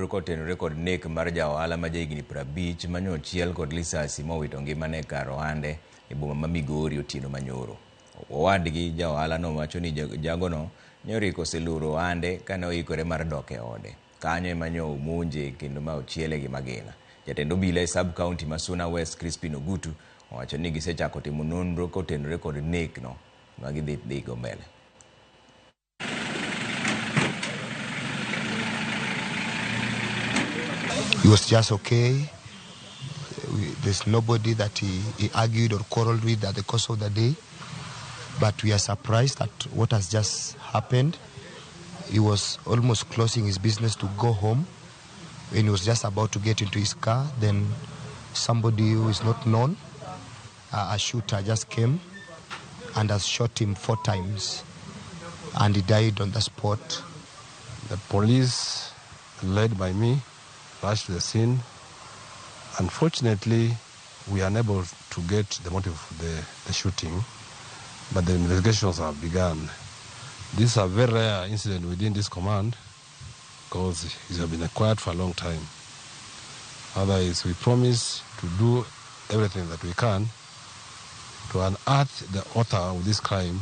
nonro kotenore kod nek mar ja ohala ma jahigni 50 manyo chiel kod lisasi mowito ngimane kar ohande e boma ma Migori otieno manyoro. Owadgi ja ohala no wacho ni jagono nyoriko oseluro ohande kane oikore mar dok e ode. Kanyo ema nyo omonje kendo ma ochiele gi magina. Jatend obila e sub county ma Suna West Crispin Ogutu owacho ni gisechako timo nonro kotenore kod nek no ma gidhi go mbele. He was just okay. There's nobody that he argued or quarreled with at the course of the day. But we are surprised at what has just happened. He was almost closing his business to go home. When he was just about to get into his car, then somebody who is not known, a shooter, just came and has shot him 4 times. And he died on the spot. The police, led by me, rushed to the scene. Unfortunately, we are unable to get the motive of the shooting, but the investigations have begun. This is a very rare incident within this command because it has been quiet for a long time. Otherwise, we promise to do everything that we can to unearth the author of this crime